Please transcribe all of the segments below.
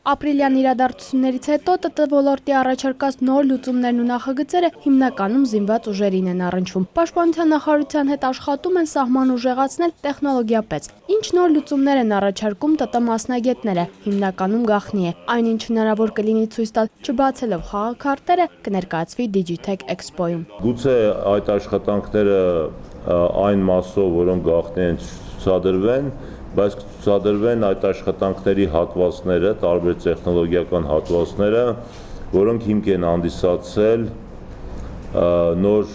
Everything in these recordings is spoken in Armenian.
Ապրիլյան իրադարձություններից հետո ՏՏ ոլորտի առաջարկած նոր լուծումներն ու նախագծերը հիմնականում զինված ուժերին են առնչվում։ Պաշտպանության նախարարության հետ աշխատում են սահման ուժեղացնել տեխնոլոգիապես։ Ինչ նոր լուծումներ են առաջարկում ՏՏ մասնագետները, հիմնականում գաղտնի է։ Այնինչ հնարավոր կլինի ցույց տալ, չբացելով խաղաքարտերը, կներկայացվի Digitech Expo-ում։ Գուցե այդ աշխատանքները այն մասով, որոնք գաղտնի են, ցուցադրվեն, բայց ցուցադրվեն այդ աշխատանքների հատվածները, տարբեր տեխնոլոգիական հատվածները, որոնք հիմք են հանդիսացել նոր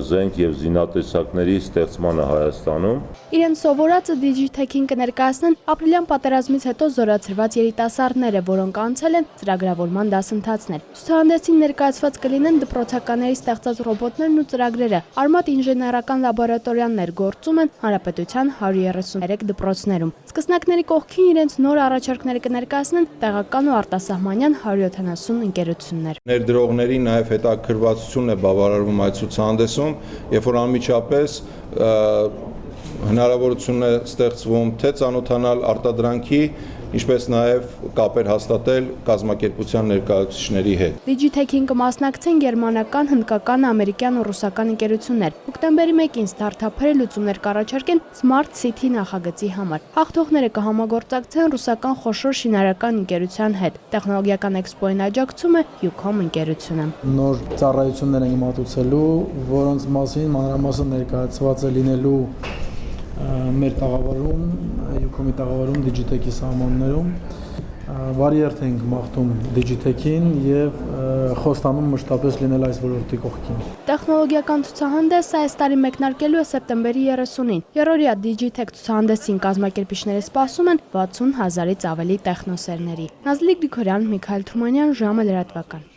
զենք եւ զինատեսակների ստեղծմանը Հայաստանում։ Իրեն սովորածը Digitech-ին կներկայացնեն ապրիլյան պատերազմից հետո զորացրված երիտասարդները, որոնք անցել են ծրագրավորման դասընթացներ։ Ցուցահանդեսին ներկայացված կլինեն դպրոցականների ստեղծած ռոբոտներն ու ծրագրերը։ Արմատ ինժեներական լաբորատորիաներ գործում են Հանրապետության 133 դպրոցներում։ Սկսնակների կողքին իրենց նոր առաջարկները կներկայացնեն տեղական ու արտասահմանյան 170 ընկերություններ։ Ներդրողների նաև հետաքրքրվածություն է բավարարվում այդ ցուցահանդեսում, երբ որ անմիջապես հնարավորություն է ստեղծվում թե ծանոթանալ արտադրանքի, ինչպես նաև կապեր հաստատել կազմակերպության ներկայացուցիչների հետ։ Digitech-ին կմասնակցեն գերմանական, հնդկական, ամերիկյան ու ռուսական ընկերություններ։ Հոկտեմբերի 1-ին ստարտափերը լուծումներ կառաջարկեն Smart City նախագծի համար։ Հաղթողները կհամագործակցեն ռուսական խոշոր շինարարական ընկերության հետ։ Տեխնոլոգիական էքսպոյին աջակցում է Ucom ընկերությունը։ Նոր ծառայություններ են մատուցելու, որոնց մասին մանրամասն ներկայացված է լինելու մեր տաղավարում, Ucom-ի տաղավարում Digitech-ի սահմաններում։ Բարի երթ ենք մաղթում Digitech-ին եւ խոստանում մշտապես լինել այս ոլորտի կողքին։ Տեխնոլոգիական ցուցահանդեսը այս տարի մեկնարկելու է սեպտեմբերի 30-ին։ Երրորդյա Digitech ցուցահանդեսին կազմակերպիչները սպասում են 60,000-ից ավելի տեխնոսերների։ Նազլիկ Գրիգորյան, Միքայել Թումանյան, ժամը լրատվական։